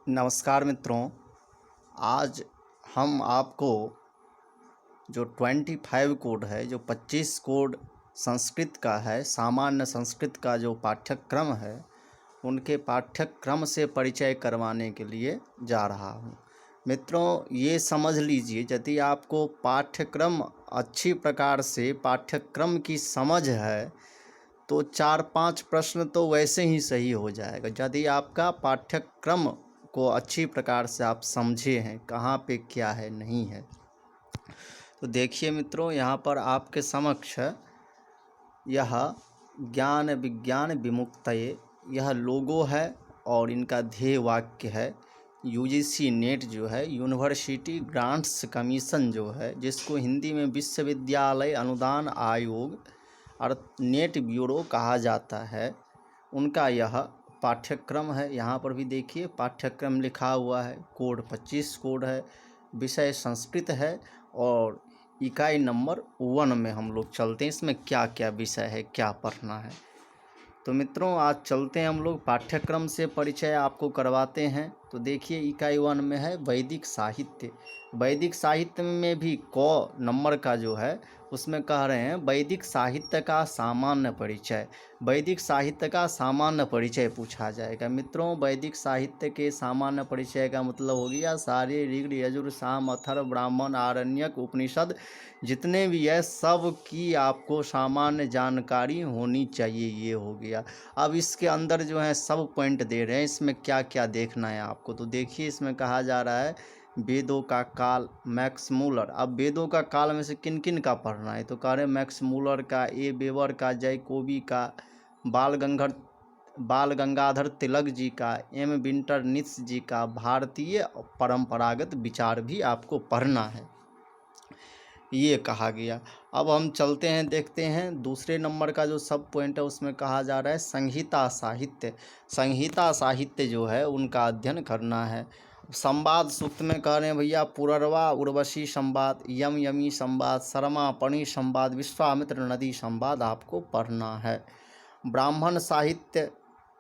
नमस्कार मित्रों। आज हम आपको जो 25 कोड है, जो 25 कोड संस्कृत का है, सामान्य संस्कृत का जो पाठ्यक्रम है, उनके पाठ्यक्रम से परिचय करवाने के लिए जा रहा हूँ। मित्रों, ये समझ लीजिए, यदि आपको पाठ्यक्रम अच्छी प्रकार से पाठ्यक्रम की समझ है तो 4-5 प्रश्न तो वैसे ही सही हो जाएगा। यदि आपका पाठ्यक्रम को अच्छी प्रकार से आप समझे हैं, कहाँ पे क्या है नहीं है। तो देखिए मित्रों, यहाँ पर आपके समक्ष यह ज्ञान विज्ञान विमुक्तये यह लोगो है और इनका ध्येय वाक्य है। यूजीसी नेट जो है, यूनिवर्सिटी ग्रांट्स कमीशन जो है, जिसको हिंदी में विश्वविद्यालय अनुदान आयोग और नेट ब्यूरो कहा जाता है, उनका यह पाठ्यक्रम है। यहाँ पर भी देखिए पाठ्यक्रम लिखा हुआ है। कोड 25 कोड है, विषय संस्कृत है और इकाई नंबर 1 में हम लोग चलते हैं। इसमें क्या क्या विषय है, क्या पढ़ना है। तो मित्रों, आज चलते हैं हम लोग पाठ्यक्रम से परिचय आपको करवाते हैं। तो देखिए इकाई 1 में है वैदिक साहित्य। वैदिक साहित्य में भी क नंबर का जो है, उसमें कह रहे हैं वैदिक साहित्य का सामान्य परिचय। वैदिक साहित्य का सामान्य परिचय पूछा जाएगा। मित्रों, वैदिक साहित्य के सामान्य परिचय का मतलब हो गया सारे ऋग यजुर साम अथर्व ब्राह्मण आरण्यक उपनिषद जितने भी है सब की आपको सामान्य जानकारी होनी चाहिए। ये हो गया। अब इसके अंदर जो है सब पॉइंट दे रहे हैं, इसमें क्या क्या देखना है आपको। तो देखिए इसमें कहा जा रहा है वेदों का काल, मैक्स मूलर। अब वेदों का काल में से किन किन का पढ़ना है, तो कह रहे हैं मैक्स मूलर का, ए वेबर का, जैकोबी का, बाल गंगाधर तिलक जी का, एम विंटरनित्ज जी का, भारतीय परंपरागत विचार भी आपको पढ़ना है, ये कहा गया। अब हम चलते हैं, देखते हैं दूसरे नंबर का जो सब पॉइंट है, उसमें कहा जा रहा है संहिता साहित्य। संहिता साहित्य जो है उनका अध्ययन करना है। संवाद सूक्त में कह रहे हैं भैया पुररवा उर्वशी संवाद, यम यमी संवाद, शर्मा पणि संवाद, विश्वामित्र नदी संवाद आपको पढ़ना है। ब्राह्मण साहित्य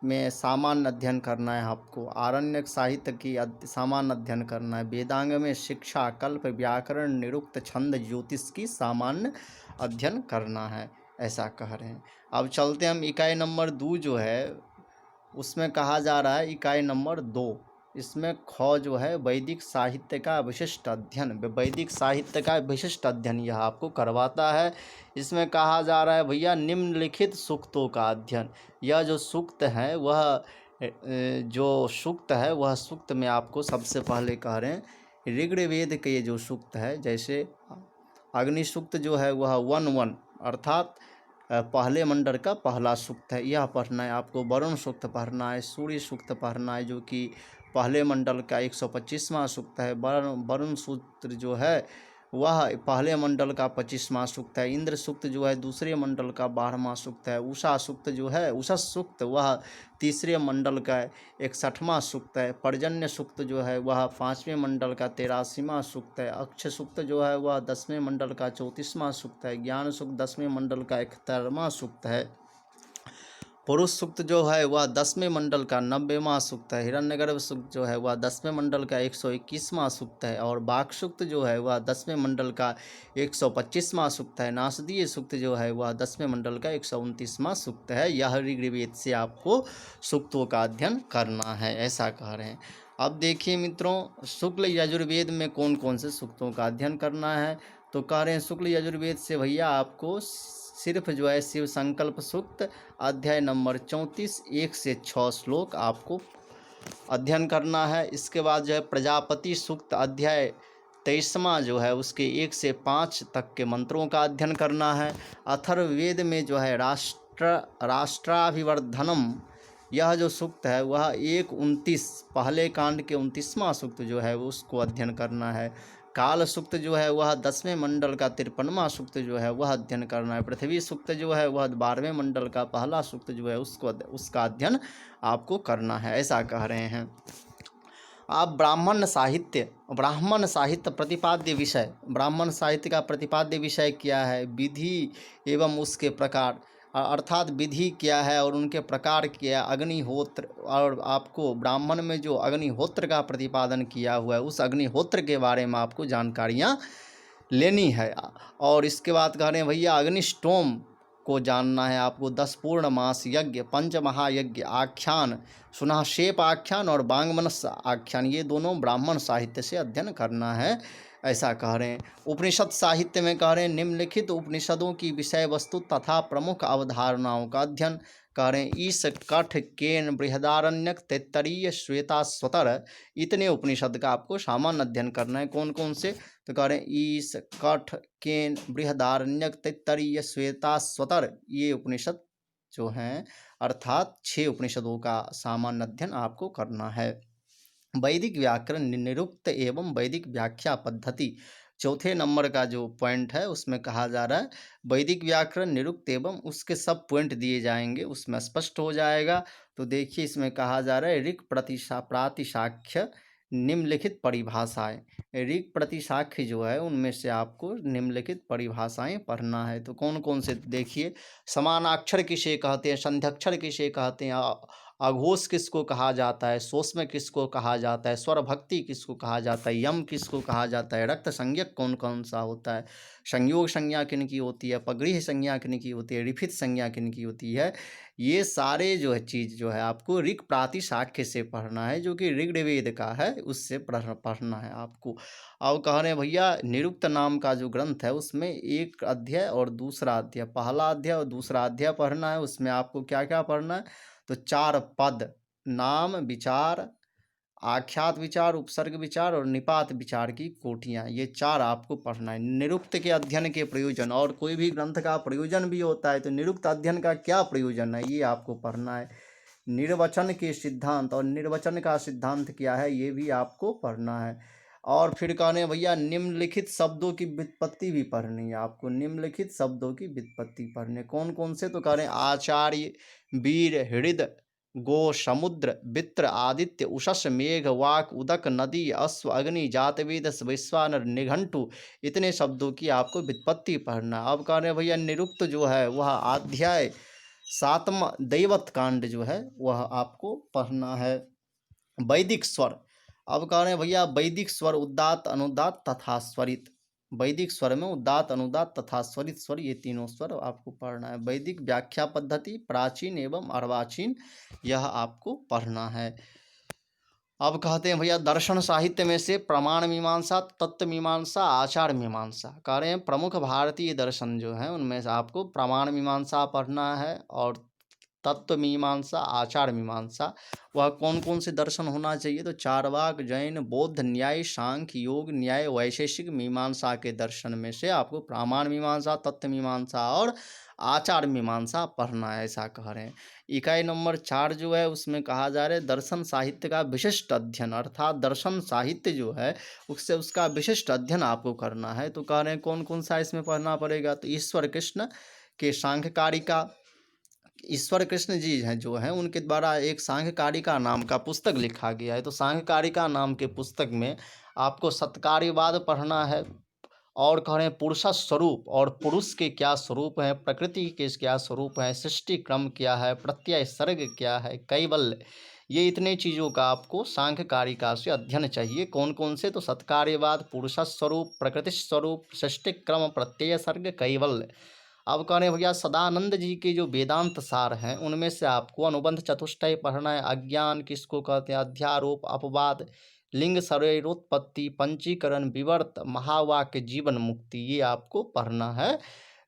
में सामान्य अध्ययन करना है आपको। आरण्यक साहित्य की सामान्य अध्ययन करना है। वेदांग में शिक्षा, कल्प, व्याकरण, निरुक्त, छंद, ज्योतिष की सामान्य अध्ययन करना है, ऐसा कह रहे हैं। अब चलते हम इकाई नंबर 2 जो है, उसमें कहा जा रहा है इकाई नंबर 2, इसमें ख जो है वैदिक साहित्य का विशिष्ट अध्ययन। वैदिक साहित्य का विशिष्ट अध्ययन यह आपको करवाता है। इसमें कहा जा रहा है भैया निम्नलिखित सूक्तों का अध्ययन। यह जो सूक्त है वह सूक्त में आपको सबसे पहले कह रहे हैं ऋग्वेद के ये जो सूक्त है, जैसे अग्नि सूक्त जो है वह 1-1 अर्थात पहले मंडल का पहला सूक्त है, यह पढ़ना है आपको। वरुण सूक्त पढ़ना है, सूर्य सूक्त पढ़ना है जो कि पहले मंडल का 125वां सूक्त है। वरुण सूक्त जो है वह पहले मंडल का 25वां सूक्त है। इंद्र सूक्त जो है दूसरे मंडल का 12वां सूक्त है। उषा सूक्त जो है, उषा सूक्त वह तीसरे मंडल का 61वां सूक्त है। पर्जन्य सूक्त जो है वह 5वें मंडल का 83वां सूक्त है। अक्ष सूक्त जो है वह 10वें मंडल का 34वां सूक्त है। ज्ञान सूक्त 10वें मंडल का 71वां सूक्त है। पुरुष सूक्त जो है वह 10वें मंडल का 90वां सूक्त है। हिरण्यगर्भ सूक्त जो है वह 10वें मंडल का 121वां सूक्त है। और बाघ सूक्त जो है वह 10वें मंडल का 125वां सूक्त है। नासदीय सूक्त जो है वह 10वें मंडल का 129वां सूक्त है। यह ऋग्वेद से आपको सूक्तों का अध्ययन करना है, ऐसा कह रहे हैं। अब देखिए मित्रों, शुक्ल यजुर्वेद में कौन कौन से सूक्तों का अध्ययन करना है, तो कह रहे हैं शुक्ल यजुर्वेद से भैया आपको सिर्फ जो है शिव संकल्प सूक्त अध्याय नंबर 34 1 से 6 श्लोक आपको अध्ययन करना है। इसके बाद जो है प्रजापति सूक्त अध्याय 23वां जो है उसके 1 से 5 तक के मंत्रों का अध्ययन करना है। अथर्ववेद में जो है राष्ट्राभिवर्धनम, यह जो सूक्त है वह 1-29 पहले कांड के 29वां सूक्त जो है उसको अध्ययन करना है। काल सूक्त जो है वह 10वें मंडल का 53वां सूक्त जो है वह अध्ययन करना है। पृथ्वी सूक्त जो है वह 12वें मंडल का पहला सूक्त जो है उसका अध्ययन आपको करना है, ऐसा कह रहे हैं। आप ब्राह्मण साहित्य प्रतिपाद्य विषय, ब्राह्मण साहित्य का प्रतिपाद्य विषय क्या है, विधि एवं उसके प्रकार, अर्थात विधि क्या है और उनके प्रकार क्या है, अग्निहोत्र, और आपको ब्राह्मण में जो अग्निहोत्र का प्रतिपादन किया हुआ है उस अग्निहोत्र के बारे में आपको जानकारियाँ लेनी है। और इसके बाद कह रहे हैं भैया अग्निष्टोम को जानना है आपको, 10 पूर्ण मास यज्ञ, पंच महायज्ञ, आख्यान, सुनाशेप आख्यान और वांगमनस आख्यान, ये दोनों ब्राह्मण साहित्य से अध्ययन करना है, ऐसा कह रहे हैं। उपनिषद साहित्य में कह रहे हैं निम्नलिखित उपनिषदों की विषय वस्तु तथा प्रमुख अवधारणाओं का अध्ययन कह रहे हैं। ईश, कठ, केन, बृहदारण्यक, तैत्तरीय, श्वेताश्वतर, इतने उपनिषद का आपको सामान्य अध्ययन करना है। कौन कौन से? तो कह रहे हैं ईश, कठ, केन, बृहदारण्यक, तैत्तरीय, श्वेताश्वतर, ये उपनिषद जो हैं अर्थात 6 उपनिषदों का सामान्य अध्ययन आपको करना है। वैदिक व्याकरण निरुक्त एवं वैदिक व्याख्या पद्धति, चौथे नंबर का जो पॉइंट है उसमें कहा जा रहा है वैदिक व्याकरण निरुक्त एवं, उसके सब पॉइंट दिए जाएंगे, उसमें स्पष्ट हो जाएगा। तो देखिए इसमें कहा जा रहा है ऋक् प्रातिशाख्य निम्नलिखित परिभाषाएं, ऋक् प्रतिशाख्य जो है उनमें से आपको निम्नलिखित परिभाषाएं पढ़ना है। तो कौन कौन से देखिए, समानाक्षर किसे कहते हैं, संध्याक्षर किसे कहते हैं, अघोष किसको कहा जाता है, सोस्म किसको कहा जाता है, स्वर भक्ति किसको कहा जाता है, यम किसको कहा जाता है, रक्त संज्ञक कौन कौन सा होता है, संयोग संज्ञा किन की होती है, पगृह संज्ञा किन की होती है, रिफित संज्ञा किन की होती है, ये सारे जो है चीज़ जो है आपको ऋक् प्रातिशाख्य से पढ़ना है, जो कि ऋग्वेद का है, उससे पढ़ना है आपको। अब कह रहे हैं भैया निरुक्त नाम का जो ग्रंथ है उसमें एक अध्याय और दूसरा अध्याय, पहला अध्याय और दूसरा अध्याय पढ़ना है। उसमें आपको क्या क्या पढ़ना है? तो 4 पद, नाम विचार, आख्यात विचार, उपसर्ग विचार और निपात विचार की कोटियाँ, ये 4 आपको पढ़ना है। निरुक्त के अध्ययन के प्रयोजन, और कोई भी ग्रंथ का प्रयोजन भी होता है, तो निरुक्त अध्ययन का क्या प्रयोजन है ये आपको पढ़ना है। निर्वचन के सिद्धांत, और निर्वचन का सिद्धांत क्या है ये भी आपको पढ़ना है। और फिर कहने भैया निम्नलिखित शब्दों की व्युत्पत्ति भी पढ़नी है आपको, निम्नलिखित शब्दों की व्युत्पत्ति पढ़ने कौन कौन से? तो कह रहे हैं आचार्य, वीर, हृद, गो, समुद्र, वित्र, आदित्य, उषस, मेघ, वाक, उदक, नदी, अश्व, अग्नि, जातवेद, वैश्वानर, निघंटु, इतने शब्दों की आपको व्युत्पत्ति पढ़ना। अब कह रहे हैं भैया निरुक्त जो है वह अध्याय 7वां दैवत कांड जो है वह आपको पढ़ना है। वैदिक स्वर, अब कह रहे हैं भैया वैदिक स्वर उदात्त, अनुदात्त तथा स्वरित, वैदिक स्वर में उदात्त, अनुदात्त तथा स्वरित स्वर, ये तीनों स्वर आपको पढ़ना है। वैदिक व्याख्या पद्धति, प्राचीन एवं अर्वाचीन, यह आपको पढ़ना है। अब कहते हैं भैया दर्शन साहित्य में से प्रमाण मीमांसा, तत्व मीमांसा, आचार मीमांसा, कह रहे हैं प्रमुख भारतीय दर्शन जो हैं उनमें से आपको प्रमाण मीमांसा पढ़ना है, और तत्व मीमांसा, आचार मीमांसा, वह कौन कौन से दर्शन होना चाहिए? तो चारवाक, जैन, बौद्ध, न्याय, सांख्य, योग, न्याय, वैशेषिक मीमांसा के दर्शन में से आपको प्रमाण मीमांसा, तत्व मीमांसा और आचार मीमांसा पढ़ना है, ऐसा कह रहे हैं। इकाई नंबर 4 जो है उसमें कहा जा रहा है दर्शन साहित्य का विशिष्ट अध्ययन, अर्थात दर्शन साहित्य जो है उससे उसका विशिष्ट अध्ययन आपको करना है। तो कह रहे हैं कौन कौन सा इसमें पढ़ना पड़ेगा? तो ईश्वर कृष्ण के सांख्यकारिका, ईश्वर कृष्ण जी हैं जो हैं उनके द्वारा एक सांख्यकारिका नाम का पुस्तक लिखा गया है। तो सांख्यकारिका नाम के पुस्तक में आपको सत्कार्यवाद पढ़ना है, और कह रहे हैं पुरुष स्वरूप, और पुरुष के क्या स्वरूप हैं, प्रकृति के क्या स्वरूप हैं, सृष्टि क्रम क्या है, प्रत्यय सर्ग क्या है, कैवल्य, ये इतने चीज़ों का आपको सांख्यकारिका से अध्ययन चाहिए। कौन कौन से? तो सत्कार्यवाद, पुरुष स्वरूप, प्रकृति स्वरूप, सृष्टि क्रम, प्रत्यय सर्ग, कैवल्य। अब कह रहे हैं भैया सदानंद जी के जो वेदांत सार हैं उनमें से आपको अनुबंध चतुष्टय पढ़ना है। अज्ञान किसको कहते हैं, अध्यारोप, अपवाद, लिंग शरीरोत्पत्ति, पंचीकरण, विवर्त, महावाक्य, जीवन मुक्ति, ये आपको पढ़ना है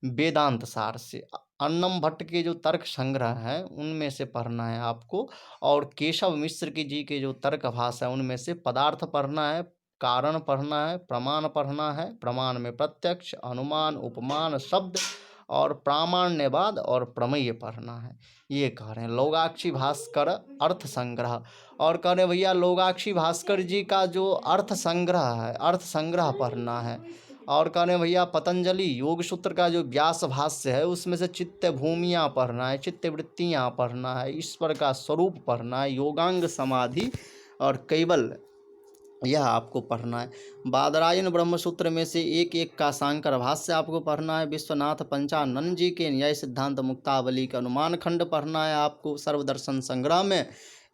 वेदांत सार से। अन्नम भट्ट के जो तर्क संग्रह हैं उनमें से पढ़ना है आपको, और केशव मिश्र की जी के जो तर्क भाषा है उनमें से पदार्थ पढ़ना है, कारण पढ़ना है, प्रमाण पढ़ना है, प्रमाण में प्रत्यक्ष, अनुमान, उपमान, शब्द और प्रामाण्यवाद और प्रमेय पढ़ना है, ये कह रहे हैं। लोगाक्षी भास्कर अर्थ संग्रह, और कह रहे हैं भैया लोगाक्षी भास्कर जी का जो अर्थ संग्रह है, अर्थ संग्रह पढ़ना है। और कह रहे हैं भैया पतंजलि योग सूत्र का जो व्यास भाष्य है उसमें से चित्त भूमियाँ पढ़ना है, चित्त वृत्तियाँ पढ़ना है, ईश्वर का स्वरूप पढ़ना है, योगांग समाधि और कैवल्य, यह आपको पढ़ना है। बादरायण ब्रह्मसूत्र में से एक एक का शांकर भाष्य आपको पढ़ना है। विश्वनाथ पंचानन जी के न्याय सिद्धांत मुक्तावली का अनुमान खंड पढ़ना है आपको। सर्वदर्शन संग्रह में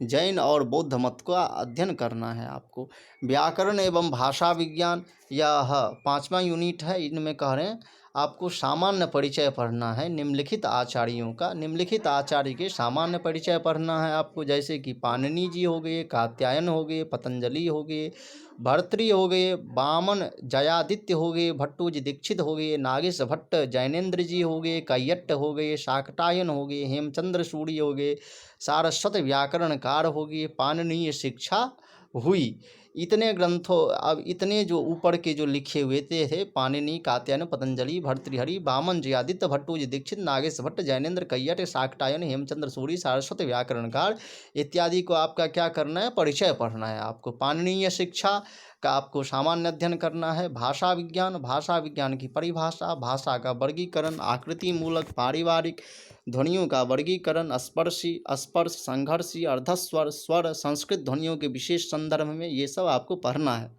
जैन और बौद्ध मत का अध्ययन करना है आपको। व्याकरण एवं भाषा विज्ञान यह 5वां यूनिट है। इनमें कह रहे हैं आपको सामान्य परिचय पढ़ना है निम्नलिखित आचार्यों का। निम्नलिखित आचार्य के सामान्य परिचय पढ़ना है आपको, जैसे कि पाणिनि जी हो गए, कात्यायन हो गए, पतंजलि हो गए, भर्तृ हो गए, वामन जयादित्य हो गए, भट्टोजी दीक्षित हो गए, नागेश भट्ट, जैनेन्द्र जी हो गए, कैयट्ट हो गए, शाकटायन हो गए, हेमचंद्र सूरी हो गए, सारस्वत व्याकरणकार हो गए, पाणिनीय शिक्षा हुई। इतने ग्रंथों, अब इतने जो ऊपर के जो लिखे हुए थे पाणिनि, कात्यायन, पतंजलि, भर्तृहरि, वामन जयादित्य, भट्टोजी दीक्षित, नागेश भट्ट, जैनेन्द्र, कैयट, शाकटायन, हेमचंद्र सूरी, सारस्वत व्याकरणकार इत्यादि को आपका क्या करना है, परिचय पढ़ना है आपको। पाणिनीय शिक्षा का आपको सामान्य अध्ययन करना है। भाषा विज्ञान, भाषा विज्ञान की परिभाषा, भाषा का वर्गीकरण, आकृति मूलक, पारिवारिक, ध्वनियों का वर्गीकरण, स्पर्शी, स्पर्श, संघर्षी, अर्धस्वर, स्वर, संस्कृत ध्वनियों के विशेष संदर्भ में ये सब आपको पढ़ना है।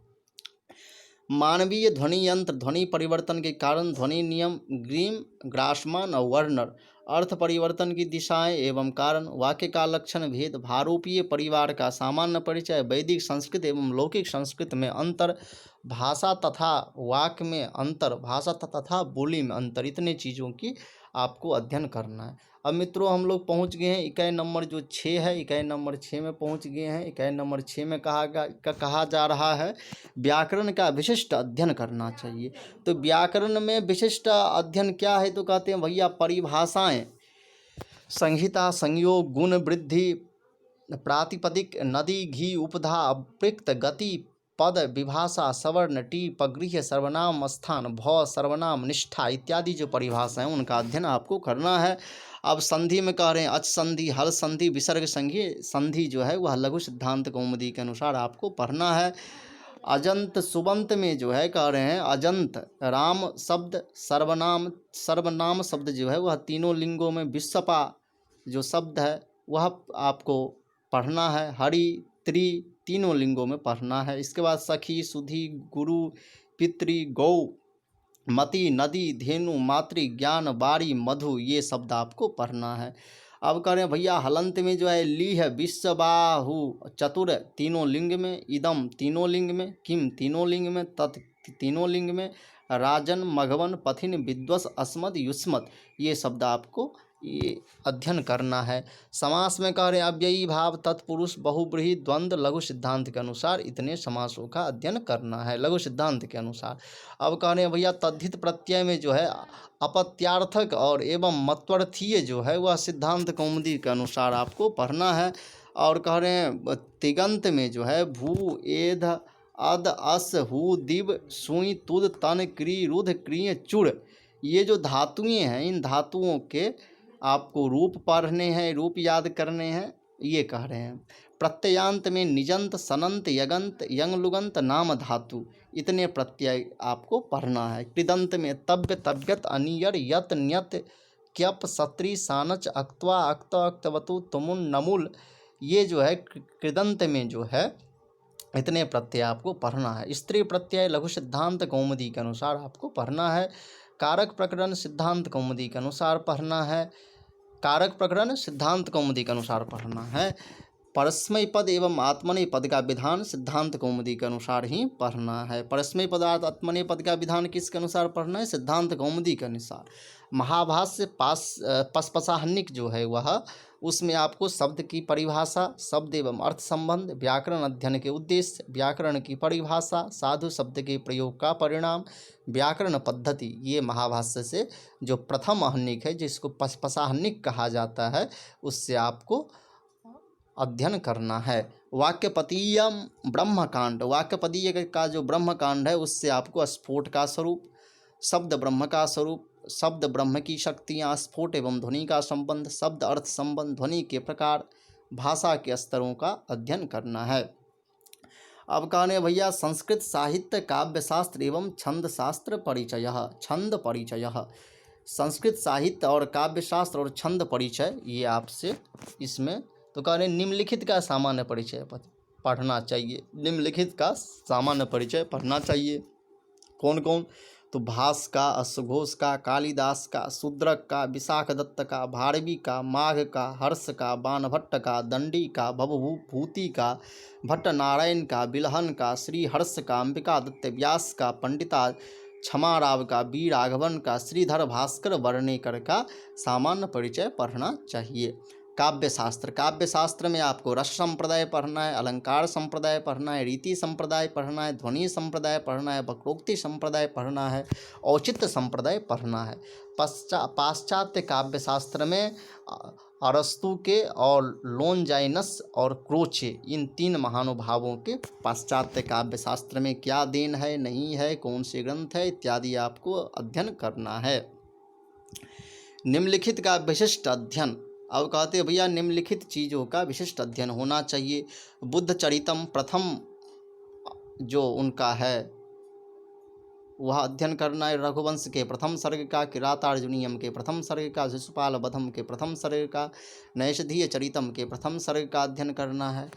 मानवीय ध्वनि यंत्र, ध्वनि परिवर्तन के कारण, ध्वनि नियम, ग्रीम, ग्रासमान और वर्नर, अर्थ परिवर्तन की दिशाएं एवं कारण, वाक्य का लक्षण भेद, भारोपीय परिवार का सामान्य परिचय, वैदिक संस्कृत एवं लौकिक संस्कृत में अंतर, भाषा तथा वाक्य में अंतर, भाषा तथा बोली में अंतर, इतने चीज़ों की आपको अध्ययन करना है। अब मित्रों हम लोग पहुंच गए हैं इकाई नंबर जो 6 है, इकाई नंबर 6 में पहुंच गए हैं। इकाई नंबर 6 में कहा जा रहा है व्याकरण का विशिष्ट अध्ययन करना चाहिए। तो व्याकरण में विशिष्ट अध्ययन क्या है, तो कहते हैं भैया परिभाषाएं, संहिता, संयोग, गुण, वृद्धि, प्रातिपदिक, नदी, घी, उपधा, अपृक्त, गति, पद, विभाषा, सवर्ण, टी, पगृह, सर्वनाम, स्थान, भव, सर्वनाम, निष्ठा इत्यादि जो परिभाषा है उनका अध्ययन आपको करना है। अब संधि में कह रहे हैं अच संधि, हल संधि, विसर्ग संधि जो है वह लघु सिद्धांत कौमुदी के अनुसार आपको पढ़ना है। अजंत सुबंत में जो है कह रहे हैं अजंत, राम शब्द, सर्वनाम शब्द जो है वह तीनों लिंगों में, विश्वपा जो शब्द है वह आपको पढ़ना है। हरि, त्रि तीनों लिंगों में पढ़ना है। इसके बाद सखी, सुधी, गुरु, पितृ, गौ, मति, नदी, धेनु, मातृ, ज्ञान, बारी, मधु, ये शब्द आपको पढ़ना है। अब कह रहे हैं भैया हलंत में जो है ली है, विश्वबाहु, चतुर तीनों लिंग में, इदम तीनों लिंग में, किम तीनों लिंग में, तत् तीनों लिंग में, राजन, मघवन, पथिन, विद्वस, अस्मद, युष्मत, ये शब्द आपको ये अध्ययन करना है। समास में कह रहे हैं अव्ययी भाव, तत्पुरुष, बहुब्रीहि, द्वंद्व, लघु सिद्धांत के अनुसार इतने समासों का अध्ययन करना है लघु सिद्धांत के अनुसार। अब कह रहे हैं भैया तद्धित प्रत्यय में जो है अपत्यार्थक और एवं मत्वर्थीय जो है वह सिद्धांत कौमुदी के अनुसार आपको पढ़ना है। और कह रहे हैं तिगंत में जो है भू, एध, अद, अस, हु, दिव, सुई, तुद, तन, क्री, रुध, क्रिय, चुड़, ये जो धातुएं हैं इन धातुओं के आपको रूप पढ़ने हैं, रूप याद करने हैं, ये कह रहे हैं। प्रत्ययांत में निजंत, सनंत, यगंत, यंग, लुगंत, नाम धातु, इतने प्रत्यय आपको पढ़ना है। कृदंत में तव्य, तव्यत, अनियर, यत, न्यत, क्यप, सत्री, सानच, अक्त्वा, अक्त, अक्तवतु, तुमुन, नमुल, ये जो है कृदंत में जो है इतने प्रत्यय आपको पढ़ना है। स्त्री प्रत्यय लघु सिद्धांत कौमुदी के अनुसार आपको पढ़ना है। कारक प्रकरण सिद्धांत कौमुदी के अनुसार पढ़ना है। कारक प्रकरण सिद्धांत कौमुदी के अनुसार पढ़ना है। परस्मै पद एवं आत्मनेय पद का विधान सिद्धांत कौमुदी के अनुसार ही पढ़ना है। परस्मै पद आत्मनेय पद का विधान किसके अनुसार पढ़ना है, सिद्धांत कौमुदी के अनुसार। महाभाष्य पसपसाहनिक जो है वह, उसमें आपको शब्द की परिभाषा, शब्द एवं अर्थ संबंध, व्याकरण अध्ययन के उद्देश्य, व्याकरण की परिभाषा, साधु शब्द के प्रयोग का परिणाम, व्याकरण पद्धति, ये महाभाष्य से जो प्रथम आहनिक है जिसको पसपसाहनिक कहा जाता है उससे आपको अध्ययन करना है। वाक्यपतीयम ब्रह्मकांड, वाक्यपदीय का जो ब्रह्मकांड है उससे आपको स्फोट का स्वरूप, शब्द ब्रह्म का स्वरूप, शब्द ब्रह्म की शक्तियाँ, स्फोट एवं ध्वनि का संबंध, शब्द अर्थ संबंध, ध्वनि के प्रकार, भाषा के स्तरों का अध्ययन करना है। अब कहने भैया संस्कृत साहित्य, काव्य शास्त्र एवं छंद शास्त्र परिचय, छंद परिचय, संस्कृत साहित्य और काव्य शास्त्र और छंद परिचय, ये आपसे इसमें तो कह रहे निम्नलिखित का सामान्य परिचय पद, पढ़ना चाहिए। निम्नलिखित का सामान्य परिचय पढ़ना चाहिए। कौन कौन? तो भास का, अश्वघोष का, कालिदास का, शूद्रक का, विशाखदत्त का, भारवी का, माघ का, हर्ष का, बाणभट्ट का, दंडी का, भवभूति का, भट्ट नारायण का, बिलहन का, श्री हर्ष का, अंबिकादत्त व्यास का, पंडिता क्षमाराव का, बी राघवन का, श्रीधर भास्कर वर्णेकर का सामान्य परिचय पढ़ना चाहिए। काव्य शास्त्र, काव्य शास्त्र में आपको रस संप्रदाय पढ़ना है, अलंकार संप्रदाय पढ़ना है, रीति संप्रदाय पढ़ना है, ध्वनि संप्रदाय पढ़ना है, वक्रोक्ति संप्रदाय पढ़ना है, औचित्य संप्रदाय पढ़ना है। पाश्चात्य काव्य शास्त्र में अरस्तु के और लोनजाइनस और क्रोचे, इन 3 महानुभावों के पाश्चात्य काव्य शास्त्र में क्या देन है, नहीं है, कौन से ग्रंथ है इत्यादि आपको अध्ययन करना है। निम्नलिखित का विशिष्ट अध्ययन, अब कहते हैं भैया निम्नलिखित चीज़ों का विशिष्ट अध्ययन होना चाहिए। बुद्ध चरितम प्रथम जो उनका है वह अध्ययन करना है। रघुवंश के प्रथम सर्ग का, किरातार्जुनीयम के प्रथम सर्ग का, शिशुपाल वधम के प्रथम सर्ग का, नैषधीय चरितम के प्रथम सर्ग का अध्ययन करना है।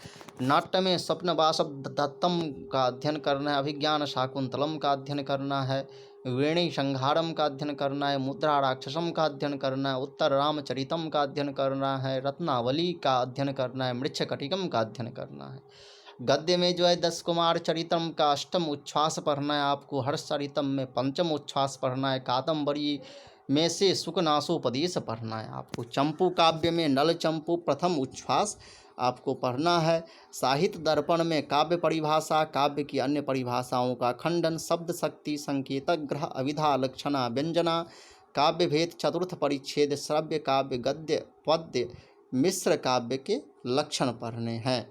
नाट्य में स्वप्नवासव दत्तम का अध्ययन करना है। अभिज्ञान शाकुंतलम का अध्ययन करना है। वेणी संहारम का अध्ययन करना है। मुद्रा राक्षसम का अध्ययन करना है। उत्तर रामचरितम का अध्ययन करना है। रत्नावली का अध्ययन करना है। मृच्छकटिकम का अध्ययन करना है। गद्य में जो है 10 कुमार चरितम का अष्टम उच्छ्वास पढ़ना है आपको। हर्ष चरितम में पंचम उच्छ्वास पढ़ना है। कादम्बरी में से सुकनासोपदेश पढ़ना है आपको। चंपू काव्य में नल चंपू प्रथम उच्छ्वास आपको पढ़ना है। साहित्य दर्पण में काव्य परिभाषा, काव्य की अन्य परिभाषाओं का खंडन, शब्द शक्ति, संकेतक ग्रह, अविधा, लक्षणा, व्यंजना, काव्य भेद, चतुर्थ परिच्छेद, श्रव्य काव्य, गद्य, पद्य, मिश्र काव्य के लक्षण पढ़ने हैं।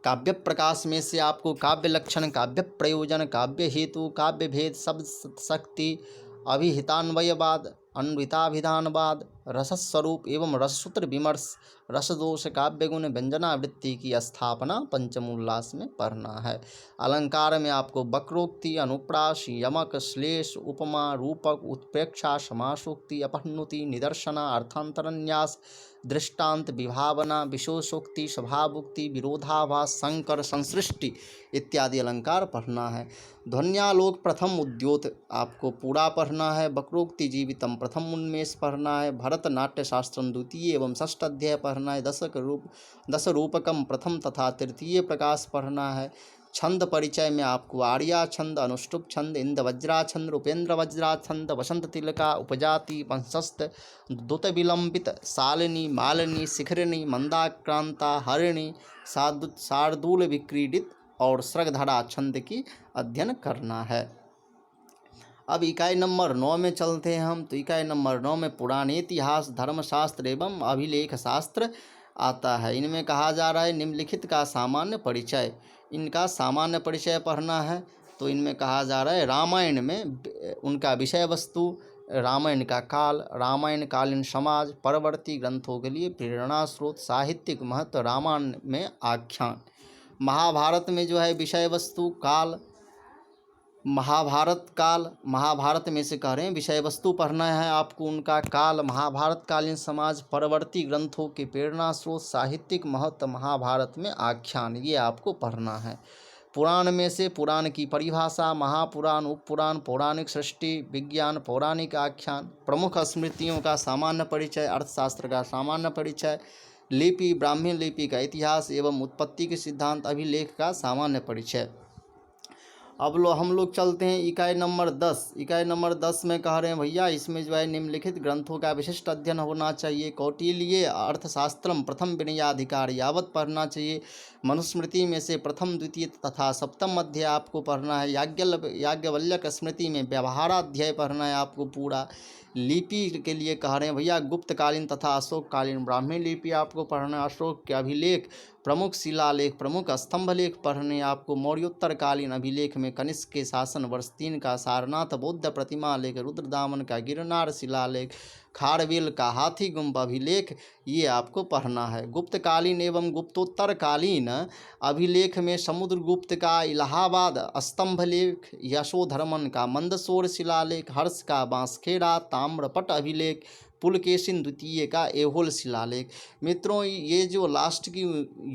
काव्य प्रकाश में से आपको काव्य लक्षण, काव्य प्रयोजन, काव्य हेतु, काव्य भेद, शब्द शक्ति, अभिहितान्वयवाद, अन्विताभिधानवाद, रसस्वरूप एवं रससूत्र विमर्श, रसदोष, काव्य गुण, व्यंजनावृत्ति की स्थापना पंचम उल्लास में पढ़ना है। अलंकार में आपको वक्रोक्ति, अनुप्रास, यमक, श्लेष, उपमा, रूपक, उत्प्रेक्षा, समासोक्ति, अपहनुति, निदर्शना, अर्थांतरन्यास, दृष्टांत, विभावना, विशेषोक्ति, स्वभावोक्ति, विरोधाभास, संकर, संसृष्टि इत्यादि अलंकार पढ़ना है। ध्वन्यालोक प्रथम उद्योत आपको पूरा पढ़ना है। वक्रोक्ति जीवितम प्रथम उन्मेष पढ़ना है। भरतनाट्य शास्त्रम द्वितीय एवं षष्ठ अध्याय पढ़ना है। दस रूपकम प्रथम तथा तृतीय प्रकाश पढ़ना है। छंद परिचय में आपको आर्या छंद, अनुष्टुप छंद, इंद्र वज्रा छंद, रूपेंद्र वज्रा छंद, वसंत तिलका, उपजाति, वंशस्थ, दुत विलंबित, शालिनी, मालिनी, शिखरिणी, मंदाक्रांता, हरिणी, शार्दूल विक्रीडित और श्रगधरा छंद की अध्ययन करना है। अब इकाई नंबर 9 में चलते हैं हम। तो इकाई नंबर 9 में पुराण इतिहास, धर्मशास्त्र एवं अभिलेख शास्त्र आता है। इनमें कहा जा रहा है निम्नलिखित का सामान्य परिचय, इनका सामान्य परिचय पढ़ना है। तो इनमें कहा जा रहा है रामायण में उनका विषय वस्तु, रामायण का काल, रामायण कालीन समाज, परवर्ती ग्रंथों के लिए प्रेरणा स्रोत, साहित्यिक महत्व, रामायण में आख्यान। महाभारत में जो है विषय वस्तु काल, महाभारत काल, महाभारत में से कह रहे हैं विषय वस्तु पढ़ना है आपको उनका काल, महाभारत कालीन समाज, परवर्ती ग्रंथों के प्रेरणा स्रोत, साहित्यिक महत्व, महाभारत में आख्यान, ये आपको पढ़ना है। पुराण में से पुराण की परिभाषा, महापुराण, उपपुराण, पौराणिक सृष्टि, विज्ञान, पौराणिक आख्यान, प्रमुख स्मृतियों का सामान्य परिचय, अर्थशास्त्र का सामान्य परिचय, लिपि, ब्राह्मी लिपि का इतिहास एवं उत्पत्ति के सिद्धांत, अभिलेख का सामान्य परिचय। अब हम लोग चलते हैं इकाई नंबर 10। इकाई नंबर 10 में कह रहे हैं भैया इसमें जो है निम्नलिखित ग्रंथों का विशिष्ट अध्ययन होना चाहिए। कौटिल्य अर्थशास्त्रम प्रथम विनयाधिकार यावत पढ़ना चाहिए। मनुस्मृति में से प्रथम, द्वितीय तथा सप्तम अध्याय आपको पढ़ना है। याज्ञवल्क्य स्मृति में व्यवहाराध्याय पढ़ना है आपको पूरा। लिपि के लिए कह रहे हैं भैया गुप्तकालीन तथा अशोककालीन ब्राह्मी लिपि आपको पढ़ना है। अशोक के अभिलेख, प्रमुख शिलालेख, प्रमुख स्तंभलेख पढ़ने आपको। मौर्योत्तरकालीन अभिलेख में कनिष्क के शासन वर्ष 3 का सारनाथ बौद्ध प्रतिमा लेख, रुद्रदामन का गिरनार शिलालेख, खारवेल का हाथी गुम्ब अभिलेख, ये आपको पढ़ना है। गुप्तकालीन एवं गुप्तोत्तरकालीन अभिलेख में समुद्रगुप्त का इलाहाबाद स्तंभलेख, यशोधर्मन का मंदसौर शिलालेख, हर्ष का बांसखेड़ा ताम्रपट अभिलेख, पुलकेशिन द्वितीय का ऐहोल शिलालेख। मित्रों ये जो लास्ट की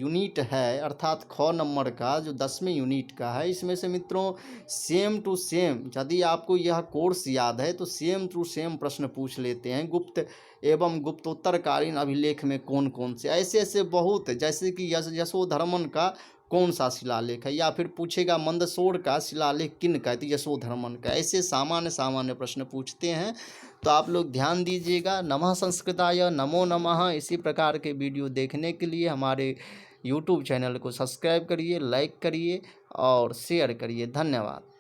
यूनिट है अर्थात ख नंबर का जो 10वें यूनिट का है, इसमें से मित्रों सेम टू सेम यदि आपको यह कोर्स याद है तो सेम टू सेम प्रश्न पूछ लेते हैं। गुप्त एवं गुप्तोत्तरकालीन अभिलेख में कौन कौन से ऐसे ऐसे बहुत, जैसे कि यशोधर्मन का कौन सा शिलालेख है, या फिर पूछेगा मंदसौर का शिलालेख किन का है तो यशोधर्मन का। ऐसे सामान्य सामान्य प्रश्न पूछते हैं, तो आप लोग ध्यान दीजिएगा। नमः संस्कृताय, नमो नमः। इसी प्रकार के वीडियो देखने के लिए हमारे यूट्यूब चैनल को सब्सक्राइब करिए, लाइक करिए और शेयर करिए। धन्यवाद।